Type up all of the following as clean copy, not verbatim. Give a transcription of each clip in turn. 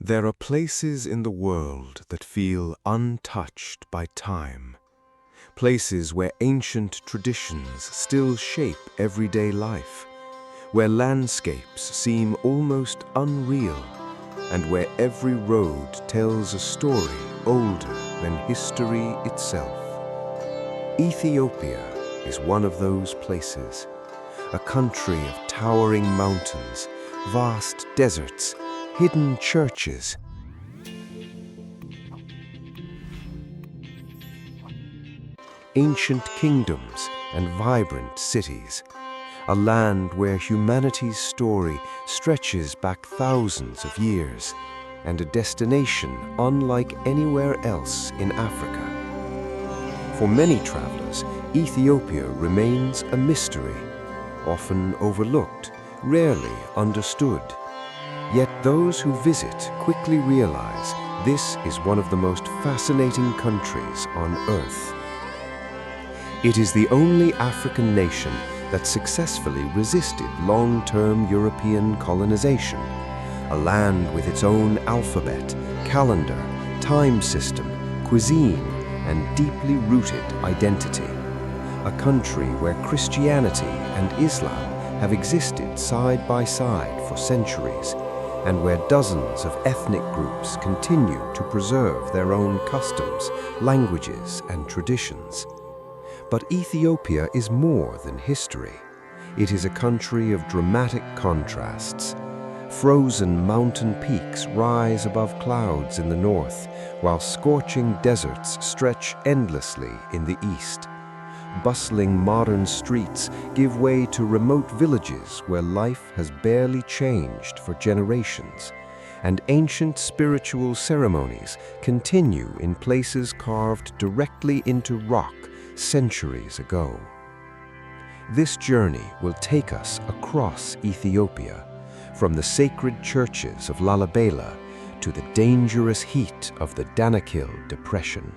There are places in the world that feel untouched by time. Places where ancient traditions still shape everyday life, where landscapes seem almost unreal, and where every road tells a story older than history itself. Ethiopia is one of those places, a country of towering mountains, vast deserts, hidden churches, ancient kingdoms and vibrant cities, a land where humanity's story stretches back thousands of years, and a destination unlike anywhere else in Africa. For many travelers, Ethiopia remains a mystery, often overlooked, rarely understood. Yet those who visit quickly realize this is one of the most fascinating countries on Earth. It is the only African nation that successfully resisted long-term European colonization, a land with its own alphabet, calendar, time system, cuisine, and deeply rooted identity. A country where Christianity and Islam have existed side by side for centuries, and where dozens of ethnic groups continue to preserve their own customs, languages, and traditions. But Ethiopia is more than history. It is a country of dramatic contrasts. Frozen mountain peaks rise above clouds in the north, while scorching deserts stretch endlessly in the east. Bustling modern streets give way to remote villages where life has barely changed for generations, and ancient spiritual ceremonies continue in places carved directly into rock centuries ago. This journey will take us across Ethiopia, from the sacred churches of Lalibela to the dangerous heat of the Danakil Depression,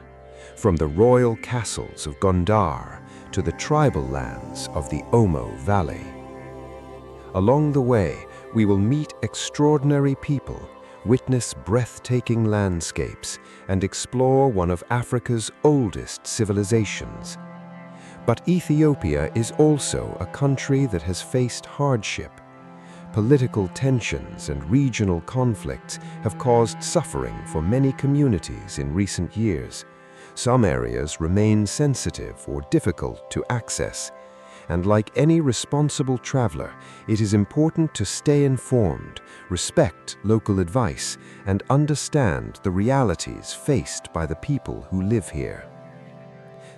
from the royal castles of Gondar to the tribal lands of the Omo Valley. Along the way, we will meet extraordinary people, witness breathtaking landscapes, and explore one of Africa's oldest civilizations. But Ethiopia is also a country that has faced hardship. Political tensions and regional conflicts have caused suffering for many communities in recent years. Some areas remain sensitive or difficult to access, and like any responsible traveler, it is important to stay informed, respect local advice, and understand the realities faced by the people who live here.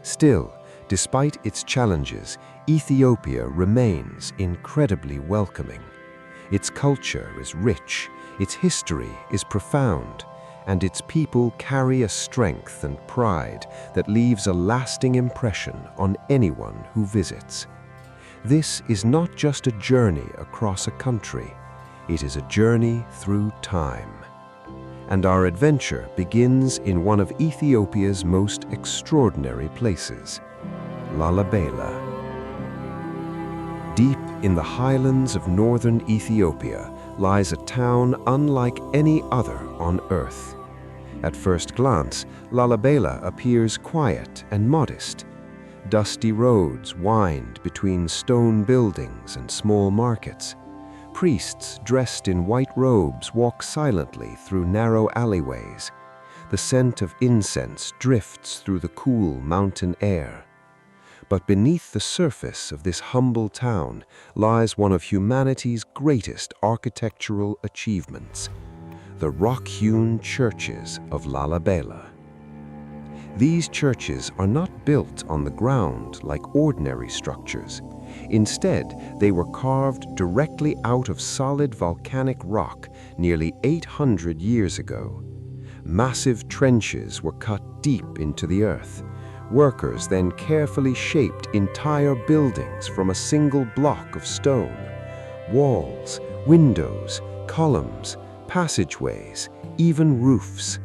Still, despite its challenges, Ethiopia remains incredibly welcoming. Its culture is rich, its history is profound, and its people carry a strength and pride that leaves a lasting impression on anyone who visits. This is not just a journey across a country, it is a journey through time. And our adventure begins in one of Ethiopia's most extraordinary places, Lalibela. Deep in the highlands of northern Ethiopia lies a town unlike any other on Earth. At first glance, Lalibela appears quiet and modest. Dusty roads wind between stone buildings and small markets. Priests dressed in white robes walk silently through narrow alleyways. The scent of incense drifts through the cool mountain air. But beneath the surface of this humble town lies one of humanity's greatest architectural achievements, the rock-hewn churches of Lalibela. These churches are not built on the ground like ordinary structures. Instead, they were carved directly out of solid volcanic rock nearly 800 years ago. Massive trenches were cut deep into the earth. Workers then carefully shaped entire buildings from a single block of stone. Walls, windows, columns, passageways, even roofs.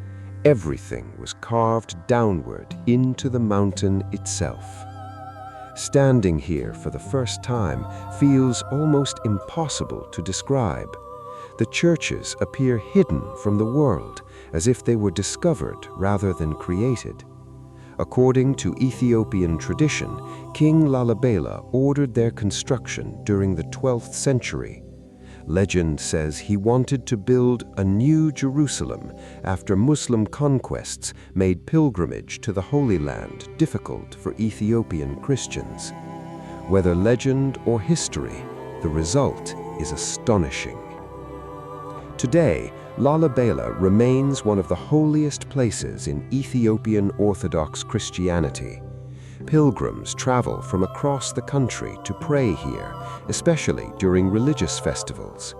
Everything was carved downward into the mountain itself. Standing here for the first time feels almost impossible to describe. The churches appear hidden from the world, as if they were discovered rather than created. According to Ethiopian tradition, King Lalibela ordered their construction during the 12th century. Legend says he wanted to build a new Jerusalem after Muslim conquests made pilgrimage to the Holy Land difficult for Ethiopian Christians. Whether legend or history, the result is astonishing. Today, Lalibela remains one of the holiest places in Ethiopian Orthodox Christianity. Pilgrims travel from across the country to pray here, especially during religious festivals.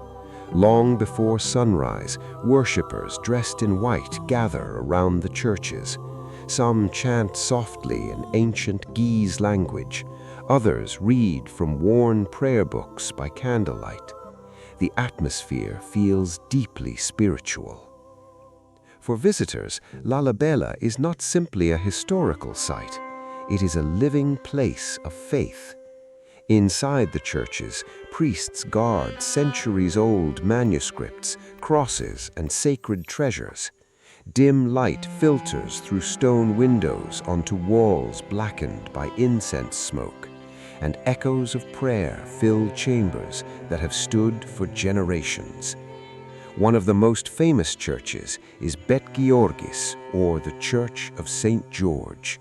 Long before sunrise, worshippers dressed in white gather around the churches. Some chant softly in ancient Ge'ez language. Others read from worn prayer books by candlelight. The atmosphere feels deeply spiritual. For visitors, Lalibela is not simply a historical site. It is a living place of faith. Inside the churches, priests guard centuries-old manuscripts, crosses, and sacred treasures. Dim light filters through stone windows onto walls blackened by incense smoke, and echoes of prayer fill chambers that have stood for generations. One of the most famous churches is Bet Georgis, or the Church of St. George.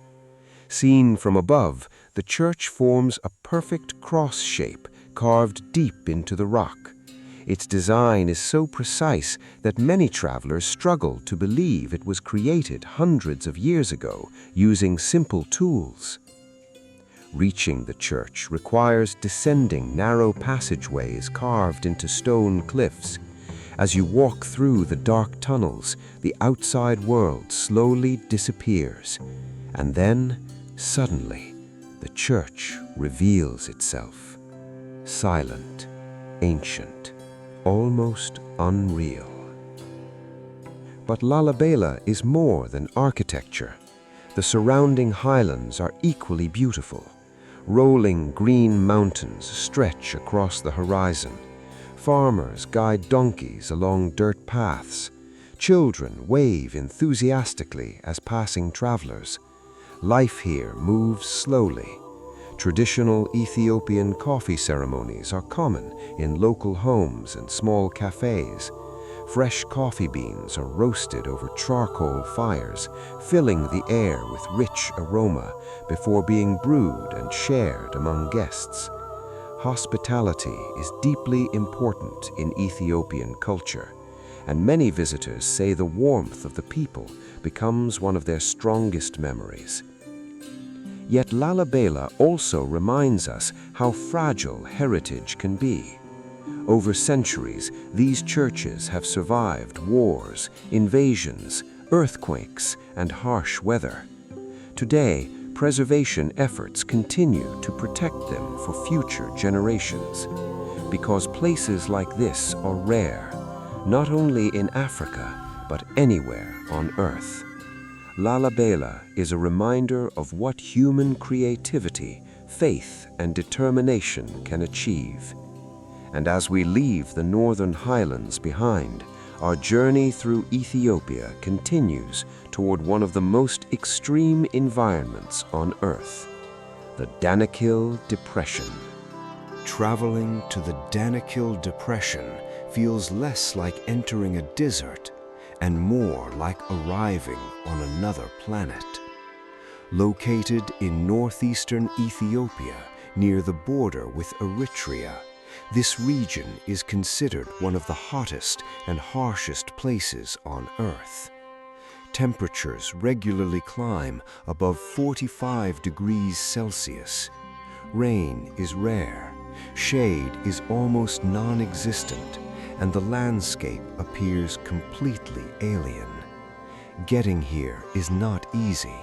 Seen from above, the church forms a perfect cross shape carved deep into the rock. Its design is so precise that many travelers struggle to believe it was created hundreds of years ago using simple tools. Reaching the church requires descending narrow passageways carved into stone cliffs. As you walk through the dark tunnels, the outside world slowly disappears. And then, suddenly, the church reveals itself. Silent, ancient, almost unreal. But Lalibela is more than architecture. The surrounding highlands are equally beautiful. Rolling green mountains stretch across the horizon. Farmers guide donkeys along dirt paths. Children wave enthusiastically as passing travelers. Life here moves slowly. Traditional Ethiopian coffee ceremonies are common in local homes and small cafes. Fresh coffee beans are roasted over charcoal fires, filling the air with rich aroma before being brewed and shared among guests. Hospitality is deeply important in Ethiopian culture, and many visitors say the warmth of the people becomes one of their strongest memories. Yet Lalibela also reminds us how fragile heritage can be. Over centuries, these churches have survived wars, invasions, earthquakes, and harsh weather. Today, preservation efforts continue to protect them for future generations. Because places like this are rare, not only in Africa, but anywhere on Earth. Lalibela is a reminder of what human creativity, faith, and determination can achieve. And as we leave the northern highlands behind, our journey through Ethiopia continues toward one of the most extreme environments on Earth, the Danakil Depression. Traveling to the Danakil Depression feels less like entering a desert and more like arriving on another planet. Located in northeastern Ethiopia near the border with Eritrea, this region is considered one of the hottest and harshest places on Earth. Temperatures regularly climb above 45 degrees Celsius. Rain is rare, shade is almost non-existent, and the landscape appears completely alien. Getting here is not easy.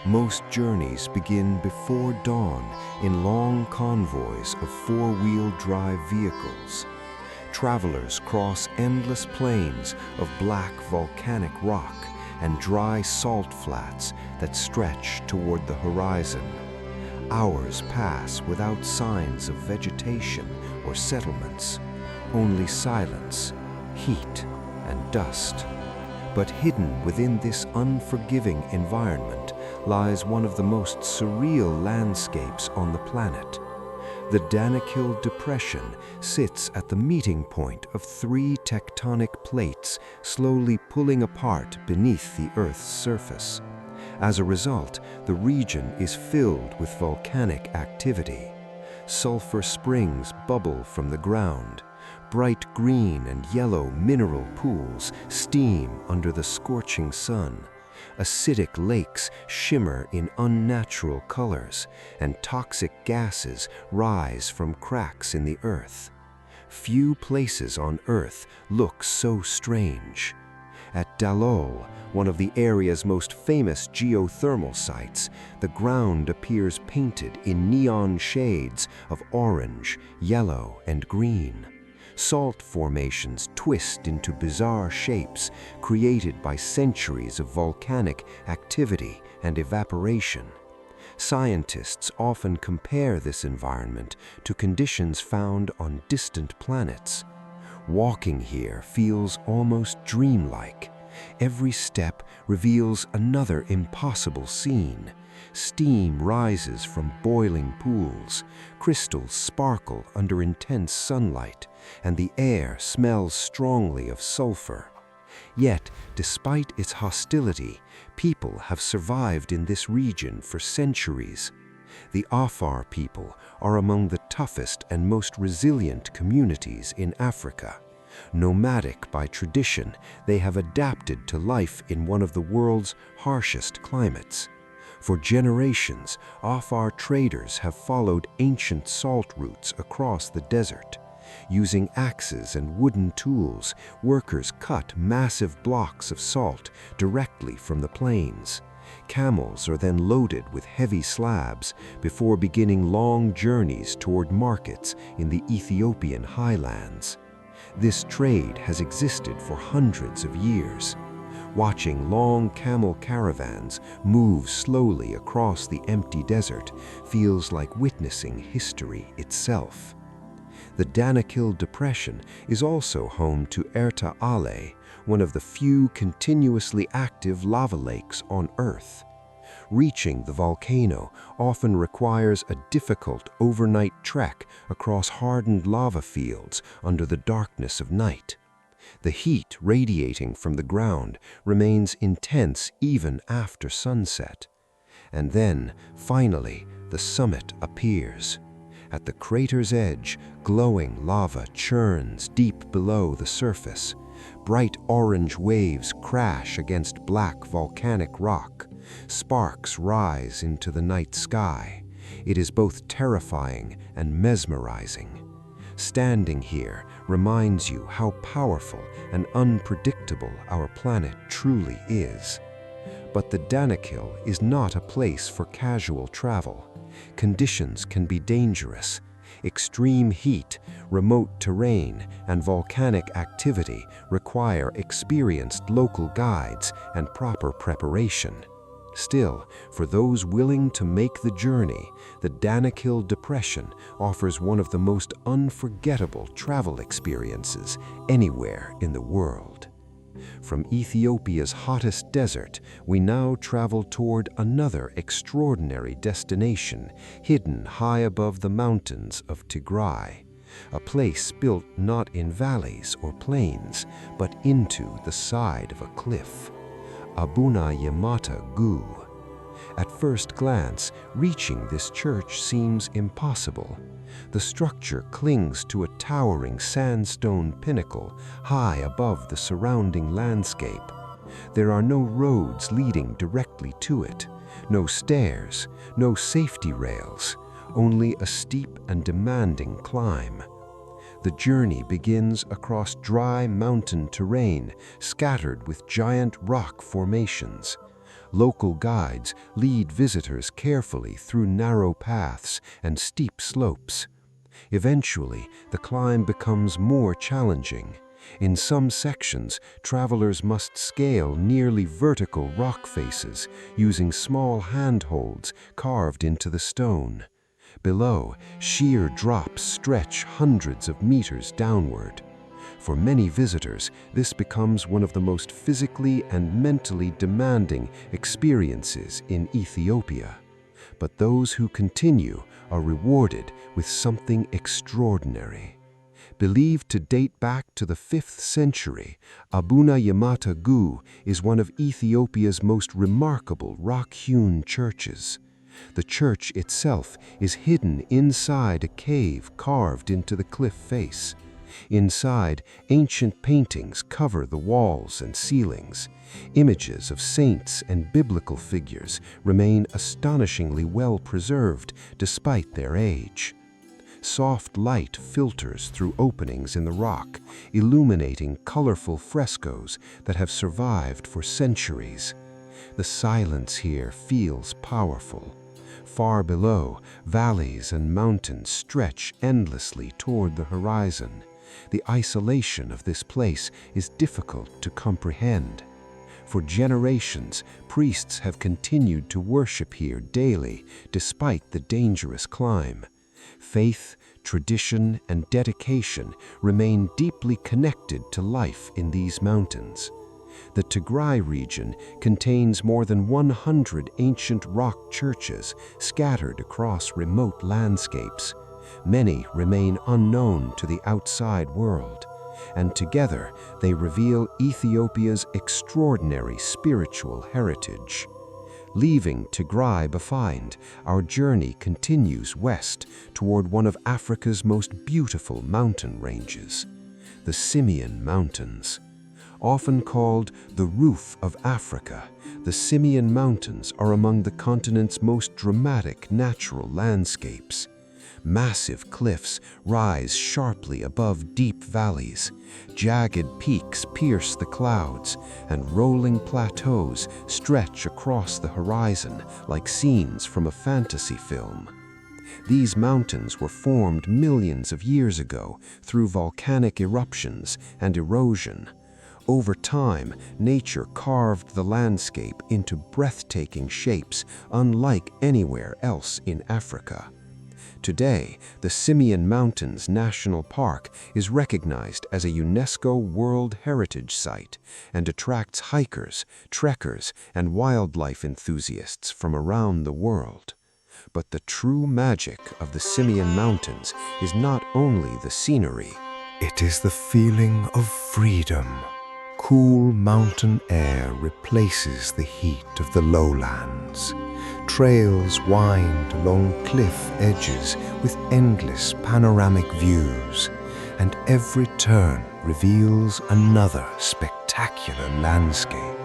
Most journeys begin before dawn in long convoys of four-wheel drive vehicles. Travelers cross endless plains of black volcanic rock and dry salt flats that stretch toward the horizon. Hours pass without signs of vegetation or settlements, only silence, heat, and dust. But hidden within this unforgiving environment lies one of the most surreal landscapes on the planet. The Danakil Depression sits at the meeting point of three tectonic plates slowly pulling apart beneath the Earth's surface. As a result, the region is filled with volcanic activity. Sulfur springs bubble from the ground. Bright green and yellow mineral pools steam under the scorching sun. Acidic lakes shimmer in unnatural colors, and toxic gases rise from cracks in the earth. Few places on Earth look so strange. At Dalol, one of the area's most famous geothermal sites, the ground appears painted in neon shades of orange, yellow, and green. Salt formations twist into bizarre shapes created by centuries of volcanic activity and evaporation. Scientists often compare this environment to conditions found on distant planets. Walking here feels almost dreamlike. Every step reveals another impossible scene. Steam rises from boiling pools, crystals sparkle under intense sunlight, and the air smells strongly of sulfur. Yet, despite its hostility, people have survived in this region for centuries. The Afar people are among the toughest and most resilient communities in Africa. Nomadic by tradition, they have adapted to life in one of the world's harshest climates. For generations, Afar traders have followed ancient salt routes across the desert. Using axes and wooden tools, workers cut massive blocks of salt directly from the plains. Camels are then loaded with heavy slabs before beginning long journeys toward markets in the Ethiopian highlands. This trade has existed for hundreds of years. Watching long camel caravans move slowly across the empty desert feels like witnessing history itself. The Danakil Depression is also home to Erta Ale, one of the few continuously active lava lakes on Earth. Reaching the volcano often requires a difficult overnight trek across hardened lava fields under the darkness of night. The heat radiating from the ground remains intense even after sunset. And then, finally, the summit appears. At the crater's edge, glowing lava churns deep below the surface. Bright orange waves crash against black volcanic rock. Sparks rise into the night sky. It is both terrifying and mesmerizing. Standing here reminds you how powerful and unpredictable our planet truly is. But the Danakil is not a place for casual travel. Conditions can be dangerous. Extreme heat, remote terrain, and volcanic activity require experienced local guides and proper preparation. Still, for those willing to make the journey, the Danakil Depression offers one of the most unforgettable travel experiences anywhere in the world. From Ethiopia's hottest desert, we now travel toward another extraordinary destination hidden high above the mountains of Tigray, a place built not in valleys or plains, but into the side of a cliff. Abuna Yamata Gu. At first glance, reaching this church seems impossible. The structure clings to a towering sandstone pinnacle high above the surrounding landscape. There are no roads leading directly to it, no stairs, no safety rails, only a steep and demanding climb. The journey begins across dry mountain terrain scattered with giant rock formations. Local guides lead visitors carefully through narrow paths and steep slopes. Eventually, the climb becomes more challenging. In some sections, travelers must scale nearly vertical rock faces using small handholds carved into the stone. Below, sheer drops stretch hundreds of meters downward. For many visitors, this becomes one of the most physically and mentally demanding experiences in Ethiopia. But those who continue are rewarded with something extraordinary. Believed to date back to the 5th century, Abuna Yamata Gu is one of Ethiopia's most remarkable rock-hewn churches. The church itself is hidden inside a cave carved into the cliff face. Inside, ancient paintings cover the walls and ceilings. Images of saints and biblical figures remain astonishingly well preserved despite their age. Soft light filters through openings in the rock, illuminating colorful frescoes that have survived for centuries. The silence here feels powerful. Far below, valleys and mountains stretch endlessly toward the horizon. The isolation of this place is difficult to comprehend. For generations, priests have continued to worship here daily despite the dangerous climb. Faith, tradition, and dedication remain deeply connected to life in these mountains. The Tigray region contains more than 100 ancient rock churches scattered across remote landscapes. Many remain unknown to the outside world, and together they reveal Ethiopia's extraordinary spiritual heritage. Leaving Tigray behind, our journey continues west toward one of Africa's most beautiful mountain ranges, the Simien Mountains. Often called the roof of Africa, the Simien Mountains are among the continent's most dramatic natural landscapes. Massive cliffs rise sharply above deep valleys, jagged peaks pierce the clouds, and rolling plateaus stretch across the horizon like scenes from a fantasy film. These mountains were formed millions of years ago through volcanic eruptions and erosion. Over time, nature carved the landscape into breathtaking shapes unlike anywhere else in Africa. Today, the Simien Mountains National Park is recognized as a UNESCO World Heritage Site and attracts hikers, trekkers, and wildlife enthusiasts from around the world. But the true magic of the Simien Mountains is not only the scenery. It is the feeling of freedom. Cool mountain air replaces the heat of the lowlands. Trails wind along cliff edges with endless panoramic views, and every turn reveals another spectacular landscape.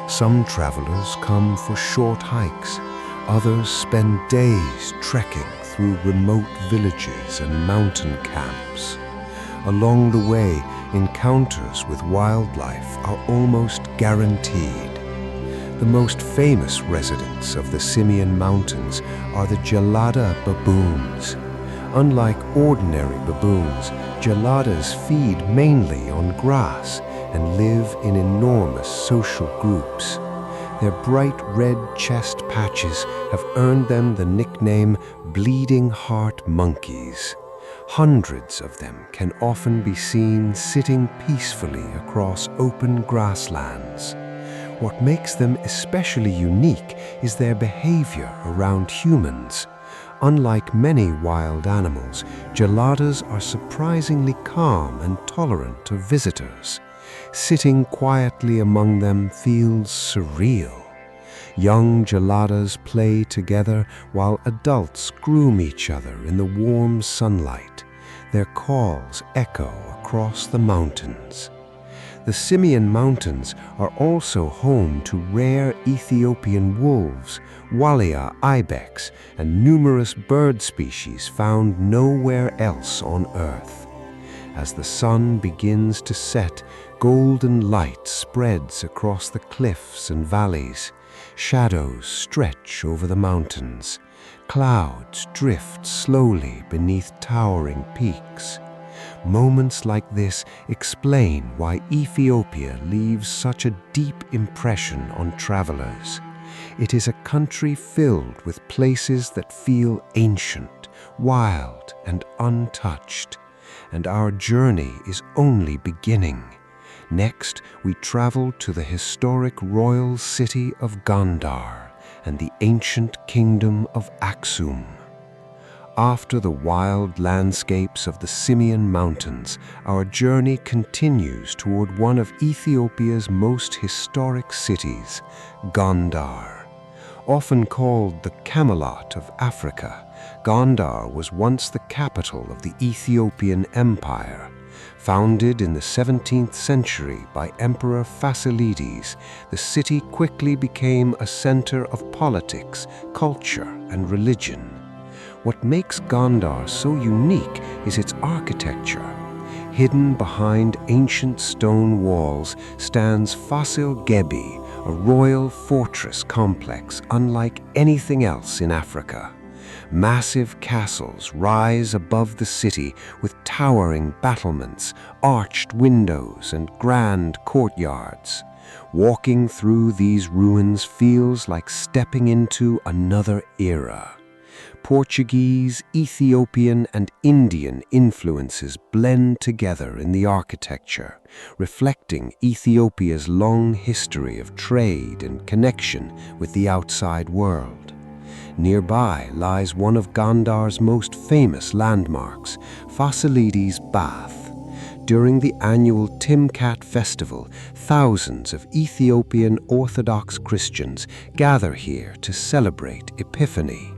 Some travelers come for short hikes, others spend days trekking through remote villages and mountain camps. Along the way, encounters with wildlife are almost guaranteed. The most famous residents of the Simien Mountains are the Gelada baboons. Unlike ordinary baboons, geladas feed mainly on grass and live in enormous social groups. Their bright red chest patches have earned them the nickname bleeding heart monkeys. Hundreds of them can often be seen sitting peacefully across open grasslands. What makes them especially unique is their behavior around humans. Unlike many wild animals, geladas are surprisingly calm and tolerant of visitors. Sitting quietly among them feels surreal. Young geladas play together while adults groom each other in the warm sunlight. Their calls echo across the mountains. The Simien Mountains are also home to rare Ethiopian wolves, walia ibex, and numerous bird species found nowhere else on Earth. As the sun begins to set, golden light spreads across the cliffs and valleys. Shadows stretch over the mountains. Clouds drift slowly beneath towering peaks. Moments like this explain why Ethiopia leaves such a deep impression on travelers. It is a country filled with places that feel ancient, wild, and untouched. And our journey is only beginning. Next, we travel to the historic royal city of Gondar and the ancient kingdom of Aksum. After the wild landscapes of the Simien Mountains, our journey continues toward one of Ethiopia's most historic cities, Gondar. Often called the Camelot of Africa, Gondar was once the capital of the Ethiopian Empire. Founded in the 17th century by Emperor Fasilides, the city quickly became a center of politics, culture, and religion. What makes Gondar so unique is its architecture. Hidden behind ancient stone walls stands Fasil Gebi, a royal fortress complex unlike anything else in Africa. Massive castles rise above the city with towering battlements, arched windows, and grand courtyards. Walking through these ruins feels like stepping into another era. Portuguese, Ethiopian, and Indian influences blend together in the architecture, reflecting Ethiopia's long history of trade and connection with the outside world. Nearby lies one of Gondar's most famous landmarks, Fasilides' Bath. During the annual Timkat festival, thousands of Ethiopian Orthodox Christians gather here to celebrate Epiphany.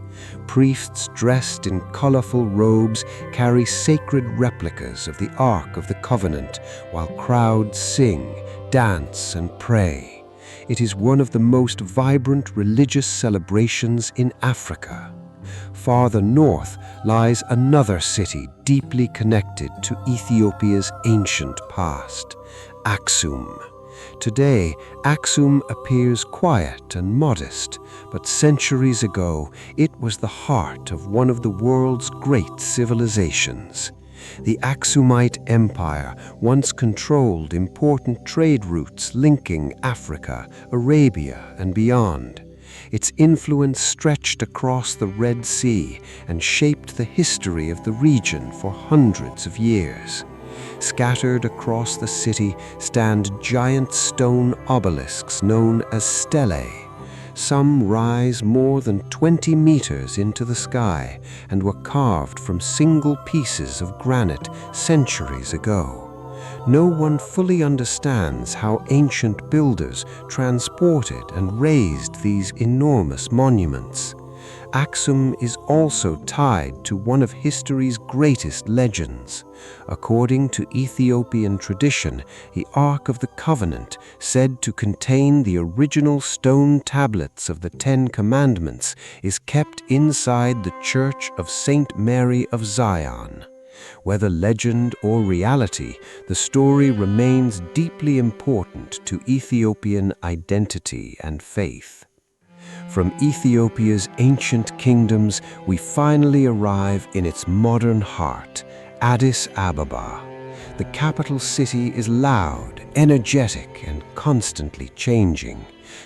Priests dressed in colorful robes carry sacred replicas of the Ark of the Covenant, while crowds sing, dance, and pray. It is one of the most vibrant religious celebrations in Africa. Farther north lies another city deeply connected to Ethiopia's ancient past, Aksum. Today, Aksum appears quiet and modest, but centuries ago, it was the heart of one of the world's great civilizations. The Aksumite Empire once controlled important trade routes linking Africa, Arabia, and beyond. Its influence stretched across the Red Sea and shaped the history of the region for hundreds of years. Scattered across the city stand giant stone obelisks known as stelae. Some rise more than 20 meters into the sky and were carved from single pieces of granite centuries ago. No one fully understands how ancient builders transported and raised these enormous monuments. Aksum is also tied to one of history's greatest legends. According to Ethiopian tradition, the Ark of the Covenant, said to contain the original stone tablets of the Ten Commandments, is kept inside the Church of Saint Mary of Zion. Whether legend or reality, the story remains deeply important to Ethiopian identity and faith. From Ethiopia's ancient kingdoms, we finally arrive in its modern heart, Addis Ababa. The capital city is loud, energetic, and constantly changing.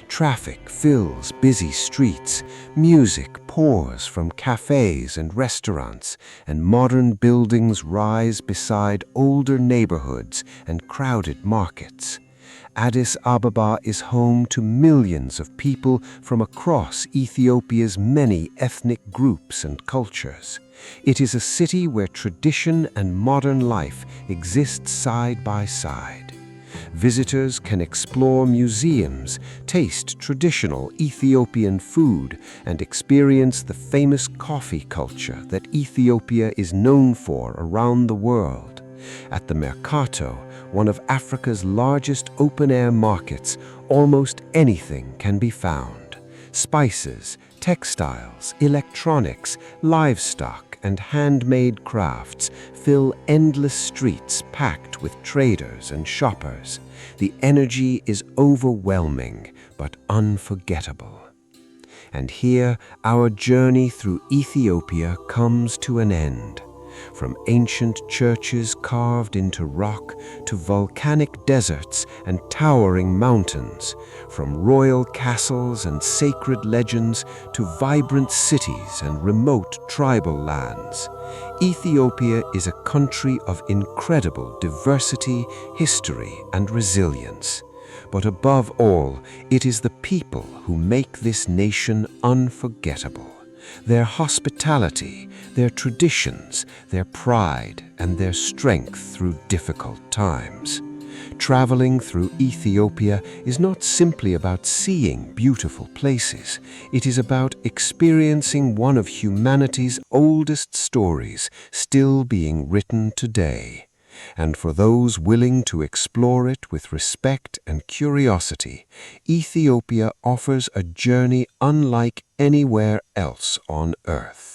Traffic fills busy streets, music pours from cafes and restaurants, and modern buildings rise beside older neighborhoods and crowded markets. Addis Ababa is home to millions of people from across Ethiopia's many ethnic groups and cultures. It is a city where tradition and modern life exist side by side. Visitors can explore museums, taste traditional Ethiopian food, and experience the famous coffee culture that Ethiopia is known for around the world. At the Mercato, one of Africa's largest open-air markets, almost anything can be found. Spices, textiles, electronics, livestock, and handmade crafts fill endless streets packed with traders and shoppers. The energy is overwhelming but unforgettable. And here, our journey through Ethiopia comes to an end. from ancient churches carved into rock to volcanic deserts and towering mountains, from royal castles and sacred legends to vibrant cities and remote tribal lands. Ethiopia is a country of incredible diversity, history, and resilience. But above all, it is the people who make this nation unforgettable. Their hospitality, their traditions, their pride, and their strength through difficult times. Traveling through Ethiopia is not simply about seeing beautiful places. It is about experiencing one of humanity's oldest stories still being written today. And for those willing to explore it with respect and curiosity, Ethiopia offers a journey unlike anywhere else on Earth.